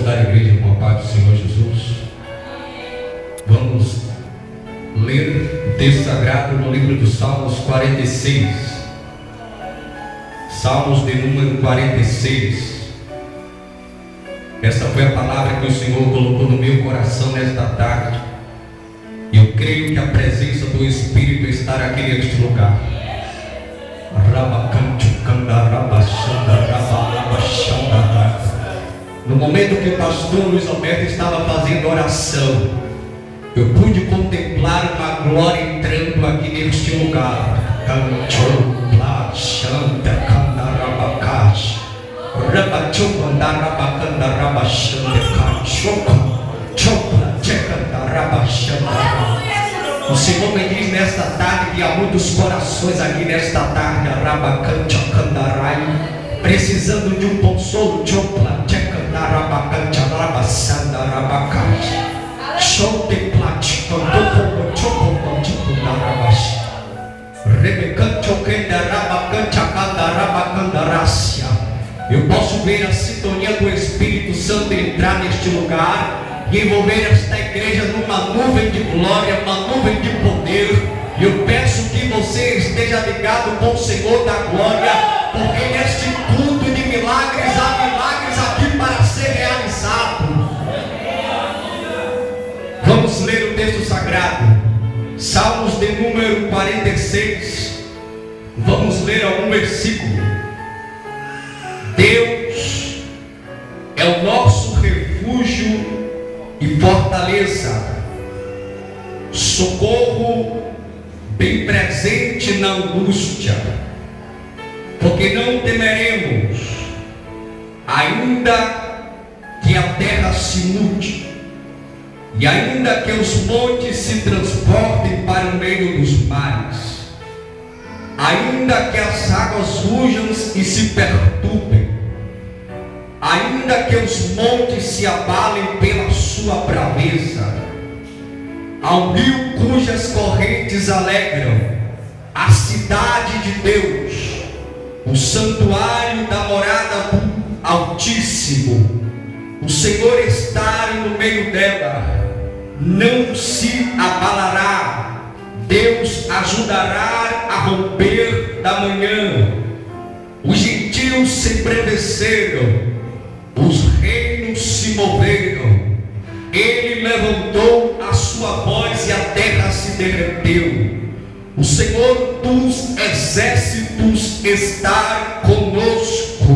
saudar a igreja com a paz do Senhor Jesus. Vamos ler o texto sagrado no livro dos Salmos 46. Salmos de número 46. Esta foi a palavra que o Senhor colocou no meu coração nesta tarde. E eu creio que a presença do Espírito está aqui neste lugar. No momento que o pastor Luiz Alberto estava fazendo oração, eu pude contemplar uma glória entrando aqui neste lugar. O Senhor me diz nesta tarde que há muitos corações aqui nesta tarde, precisando de um consolo. Eu posso ver a sintonia do Espírito Santo entrar neste lugar e envolver esta igreja numa nuvem de glória, uma nuvem de poder. E eu peço que você esteja ligado com o Senhor da glória, porque neste culto de milagres há milagres aqui para ser realizado. Vamos ler o texto sagrado, Salmos de número 46. Vamos ler algum versículo. Deus é o nosso refúgio e fortaleza, socorro bem presente na angústia, porque não temeremos, ainda que a terra se mude, e ainda que os montes se transportem para o meio dos mares, ainda que as águas rujam e se perturbem, ainda que os montes se abalem pela sua braveza, ao rio cujas correntes alegram, a cidade de Deus, o santuário da morada do Altíssimo, o Senhor está no meio dela, não se abalará. Deus ajudará a romper da manhã. Os gentios se embreveceram, os reinos se moveram. Ele levantou a sua voz e a terra se derreteu. O Senhor dos exércitos está conosco.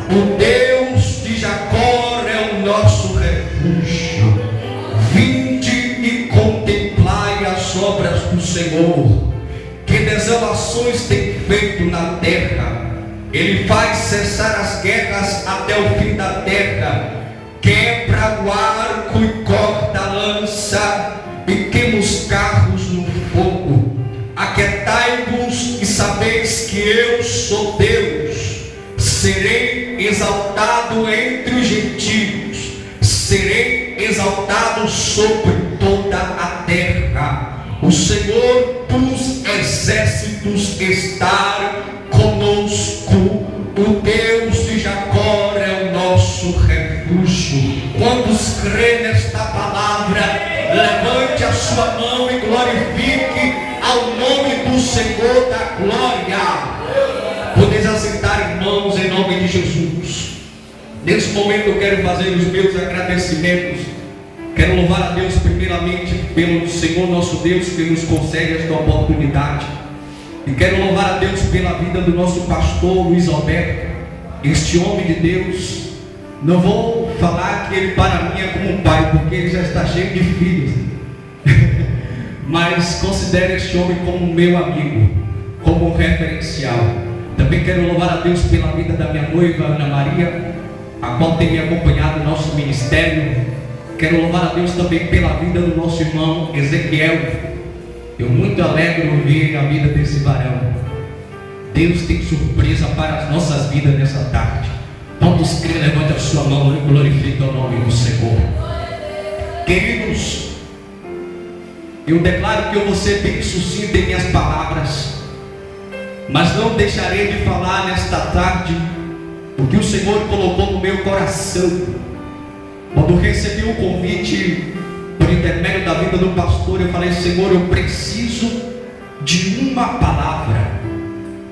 O Deus de Jacó é o nosso refúgio. Vinde e contemplai as obras do Senhor, que desolações tem feito na terra. Ele faz cessar as guerras até o fim da terra, quebra o arco e corta a lança, e queima os carros no fogo. Aquietai-vos e sabeis que eu sou Deus. Serei exaltado entre os gentios, serei exaltado sobre toda a terra. O Senhor dos exércitos está conosco. O Deus de Jacó é o nosso refúgio. Quantos creem nesta palavra, levante a sua mão e glorifique ao nome do Senhor da glória. Podeis assentar, irmãos, em nome de Jesus. Nesse momento eu quero fazer os meus agradecimentos. Quero louvar a Deus primeiramente pelo Senhor nosso Deus que nos concede esta oportunidade. E quero louvar a Deus pela vida do nosso pastor Luiz Alberto, este homem de Deus. Não vou falar que ele para mim é como um pai, porque ele já está cheio de filhos. Mas considero este homem como meu amigo, como um referencial. Também quero louvar a Deus pela vida da minha noiva Ana Maria, a qual tem me acompanhado no nosso ministério. Quero louvar a Deus também pela vida do nosso irmão Ezequiel. Eu muito alegro ver a vida desse varão. Deus tem surpresa para as nossas vidas nessa tarde. Todos creem, levante a sua mão e glorifique o nome do Senhor. Queridos, eu declaro que eu vou ser bem sucinto em minhas palavras, mas não deixarei de falar nesta tarde o que o Senhor colocou no meu coração. Quando recebi o convite por intermédio da vida do pastor, eu falei: Senhor, eu preciso de uma palavra.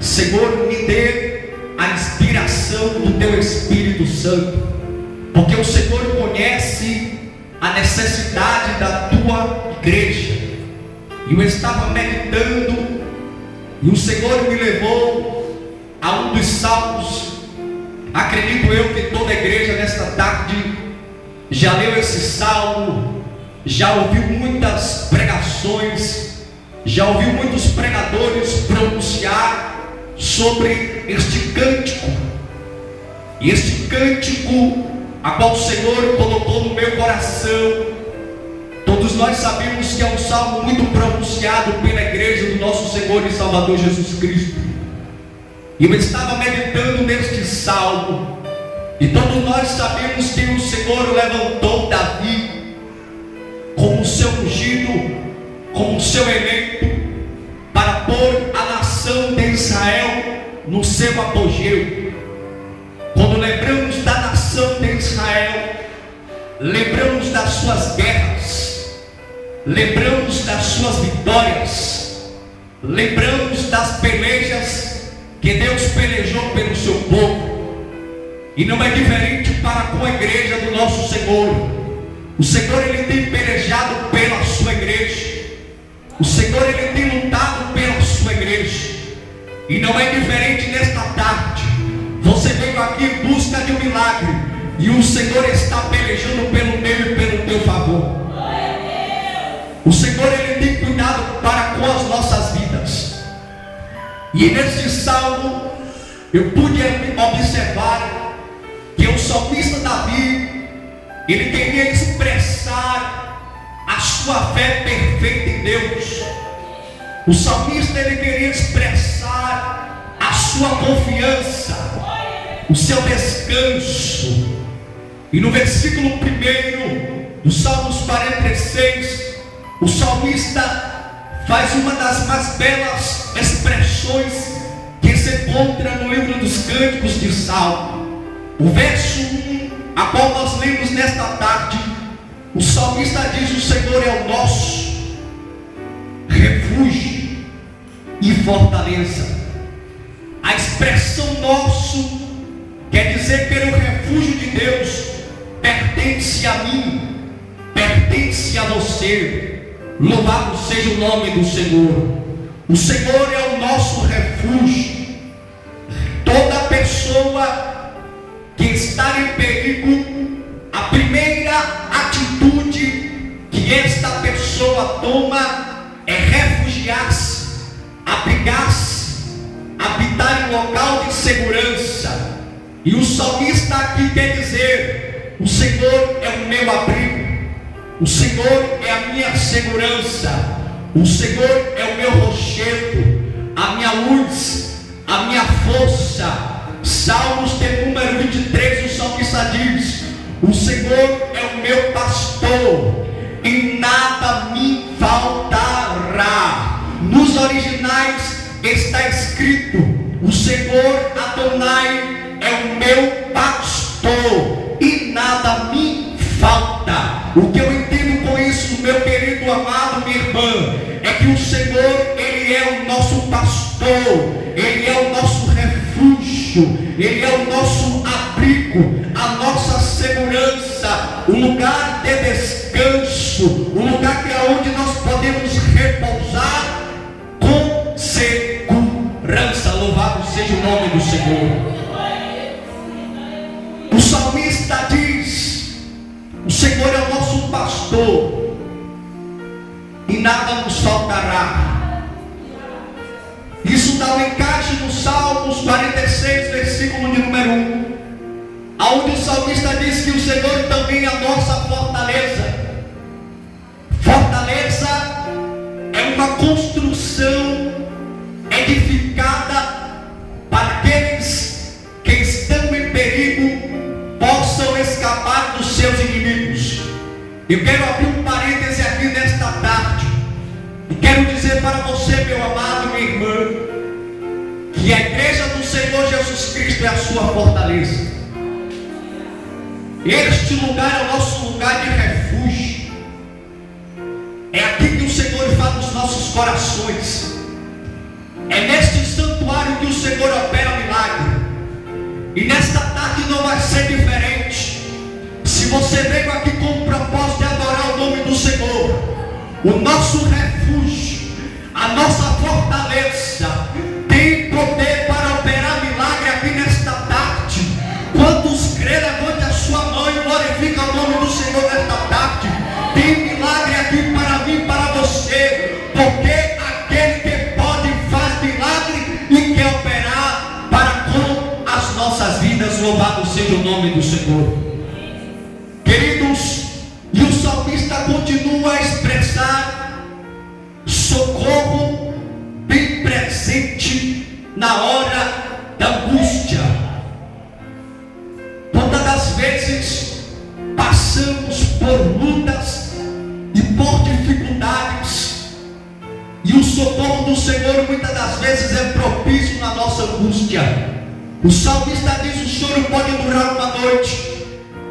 Senhor, me dê a inspiração do teu Espírito Santo, porque o Senhor conhece a necessidade da tua igreja. E eu estava meditando, e o Senhor me levou a um dos salmos. Acredito eu que toda a igreja nesta tarde já leu esse salmo, já ouviu muitas pregações, já ouviu muitos pregadores pronunciar sobre este cântico. E este cântico a qual o Senhor colocou no meu coração, todos nós sabemos que é um salmo muito pronunciado pela igreja do nosso Senhor e Salvador Jesus Cristo. E eu estava meditando neste salmo, e todos nós sabemos que o Senhor levantou Davi como seu ungido, como seu eleito, para pôr a nação de Israel no seu apogeu. Quando lembramos da nação de Israel, lembramos das suas guerras, lembramos das suas vitórias, lembramos das pelejas que Deus pelejou pelo seu povo. E não é diferente para com a igreja do nosso Senhor. O Senhor, Ele tem pelejado pela sua igreja. O Senhor, Ele tem lutado pela sua igreja. E não é diferente nesta tarde. Você veio aqui em busca de um milagre, e o Senhor está pelejando pelo meu e pelo teu favor. O Senhor, Ele tem cuidado para com as nossas vidas. E neste salmo eu pude observar que o salmista Davi, ele queria expressar a sua fé perfeita em Deus. O salmista, ele queria expressar a sua confiança, o seu descanso. E no versículo 1 do Salmos 46, o salmista faz uma das mais belas expressões que se encontra no livro dos Cânticos de Salmo. O verso 1, a qual nós lemos nesta tarde, o salmista diz: o Senhor é o nosso refúgio e fortaleza. A expressão nosso quer dizer que o refúgio de Deus pertence a mim, pertence a você. Louvado seja o nome do Senhor. O Senhor é o nosso refúgio. Toda pessoa que está em perigo, a primeira atitude que esta pessoa toma é refugiar-se, abrigar-se, habitar em local de segurança. E o salmista aqui quer dizer: o Senhor é o meu abrigo, o Senhor é a minha segurança, o Senhor é o meu rochedo, a minha luz, a minha força. Salmos de número 23, o salmista diz: o Senhor é o meu pastor, e nada me faltará. Nos originais está escrito: o Senhor Adonai é o meu pastor, e nada me falta. O que eu entendo com isso, meu querido amado, minha irmã, é que o Senhor, Ele é o nosso pastor, Ele é o nosso refúgio, Ele é o nosso abrigo, a nossa segurança, o lugar de descanso, o lugar que é onde nós podemos repousar com segurança. Louvado seja o nome do Senhor. O salmista diz: o Senhor é o nosso pastor, e nada nos faltará. Isso dá um encaixe no Salmos 46, versículo de número 1, aonde o salmista diz que o Senhor também é a nossa fortaleza. Fortaleza é uma construção edificada para aqueles que estão em perigo possam escapar dos seus inimigos. Eu quero abrir um parêntese aqui nesta tarde e quero dizer para você, meu amado, minha irmã, que a igreja do Senhor Jesus Cristo é a sua fortaleza. Este lugar é o nosso lugar de refúgio. É aqui que o Senhor fala nos nossos corações. É neste santuário que o Senhor opera milagre. E nesta tarde não vai ser diferente. Se você veio aqui com o propósito de adorar o nome do Senhor, o nosso refúgio, a nossa fortaleza, tem poder para operar milagre aqui nesta tarde. Quantos crê, levante a sua mão e glorifica o nome do Senhor nesta tarde. Tem milagre aqui para mim e para você, porque aquele que pode faz milagre e quer operar para com as nossas vidas. Louvado seja o nome do Senhor. Queridos, e o salmista continua a expressar socorro bem presente na hora da angústia. Todas as vezes passamos por lutas e por dificuldades, e o socorro do Senhor muitas das vezes é propício na nossa angústia. O salmista diz: o choro pode durar uma noite,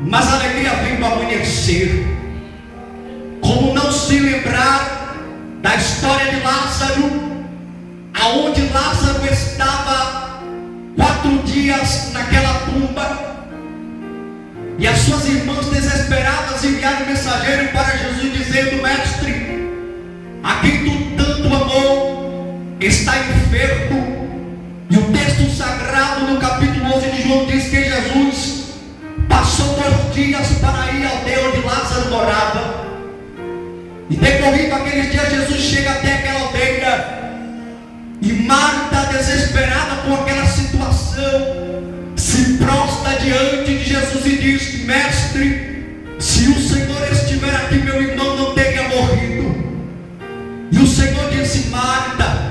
mas a alegria vem do amanhecer. Como não se lembrar da história de Lázaro, aonde Lázaro estava 4 dias naquela tumba, e as suas irmãs desesperadas enviaram um mensageiro para Jesus dizendo: mestre, a quem tu tanto amou está enfermo. E o texto sagrado no capítulo 11 de João diz que Jesus passou 2 dias para ir à aldeia onde Lázaro morava. E decorrido aqueles dias, Jesus chega até aquela aldeia, e Marta, desesperada por aquela situação, se prostra diante de Jesus e diz: mestre, se o Senhor estiver aqui, meu irmão não teria morrido. E o Senhor disse: Marta,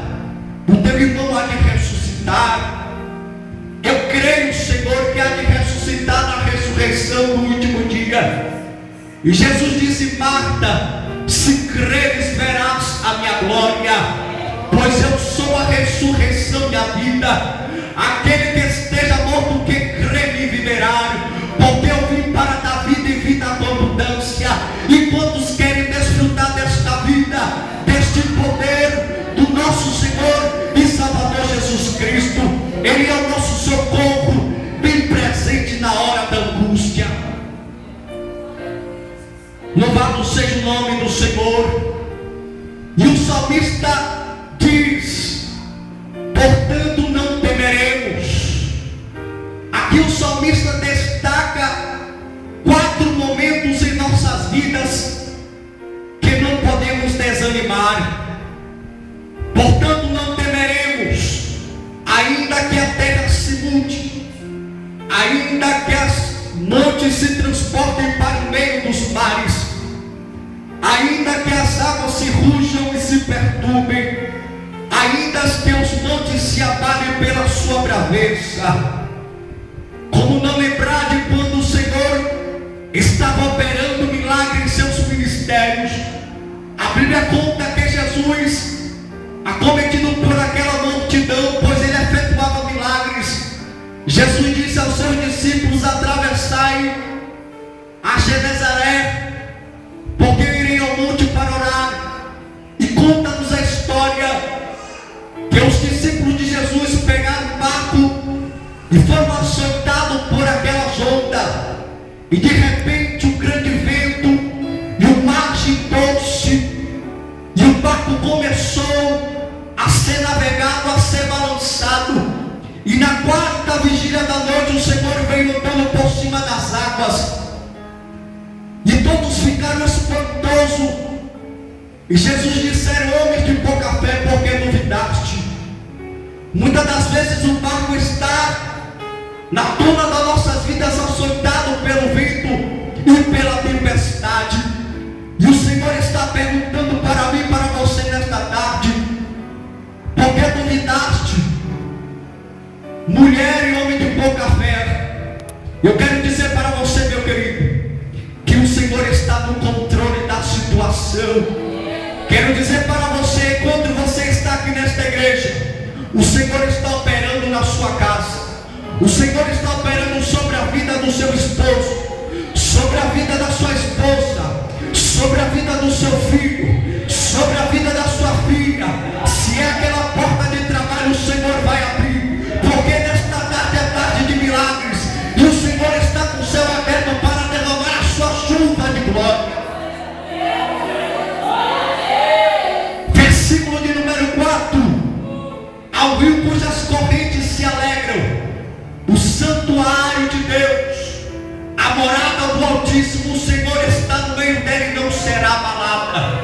o teu irmão há de ressuscitar. Eu creio, Senhor, que há de ressuscitar na ressurreição no último dia. E Jesus disse: Marta, se creres verás a minha glória, pois eu sou a ressurreição e a vida. Aquele que esteja morto, que crê me viverá, porque eu vim para dar vida e vida com abundância. E quantos querem desfrutar desta vida, deste poder do nosso Senhor e Salvador Jesus Cristo? Ele é o nosso socorro bem presente na hora da angústia. Louvado seja o nome do Senhor. E o salmista diz: portanto não temeremos. Aqui o salmista destaca 4 momentos em nossas vidas que não podemos desanimar. Portanto não temeremos, ainda que a terra se mude, ainda que as montes se transportem para o meio dos mares, ainda que as águas se rujam e se perturbem, ainda que os montes se abalem pela sua braveza. Como não lembrar de quando o Senhor estava operando milagres em seus ministérios? A Bíblia conta que Jesus, acometido por aquela multidão, pois ele efetuava milagres, Jesus disse aos seus discípulos: atravessai a Genezaré, porque eu irei ao monte para orar. E conta-nos a história que os discípulos de Jesus pegaram o barco e foram açoitados por aquela onda, e de repente um grande vento e o mar agitou-se, e o barco começou a ser navegado, a ser balançado. E na 4ª vigília da noite o Senhor veio andando por cima das águas, e todos ficaram espantosos. E Jesus disse: homens de pouca fé, por que duvidaste? Muitas das vezes o barco está na tona das nossas vidas, açoitado pelo vento e pela tempestade. E o Senhor está perguntando para mim e para você nesta tarde: por que duvidaste? Mulher e homem de pouca fé, eu quero dizer para você, meu querido, que o Senhor está no controle da situação. Quero dizer para você, quando você está aqui nesta igreja, o Senhor está operando na sua casa, o Senhor está operando sobre a vida do seu esposo, morada do Altíssimo, o Senhor está no meio dela e não será abalada.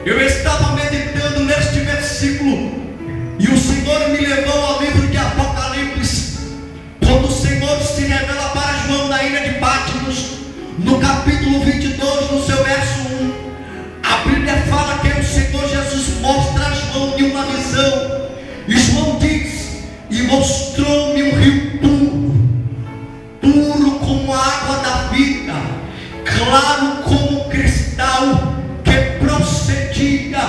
Eu estava meditando neste versículo e o Senhor me levou ao livro de Apocalipse, quando o Senhor se revela para João na ilha de Patmos, no capítulo 22, no seu verso 1. A Bíblia fala que o Senhor Jesus mostra a João em uma visão, e João diz: e mostrou-me um rio puro como a água da vida, claro como cristal, que procedia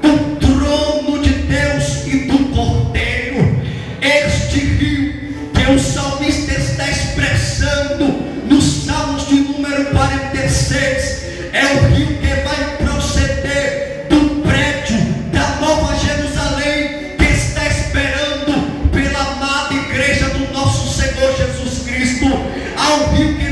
do trono de Deus e do Cordeiro. Este rio que o salmista está expressando nos Salmos de número 46 é o rio que vai proceder do prédio da Nova Jerusalém, que está esperando pela amada igreja do nosso Senhor Jesus Cristo. Há um rio que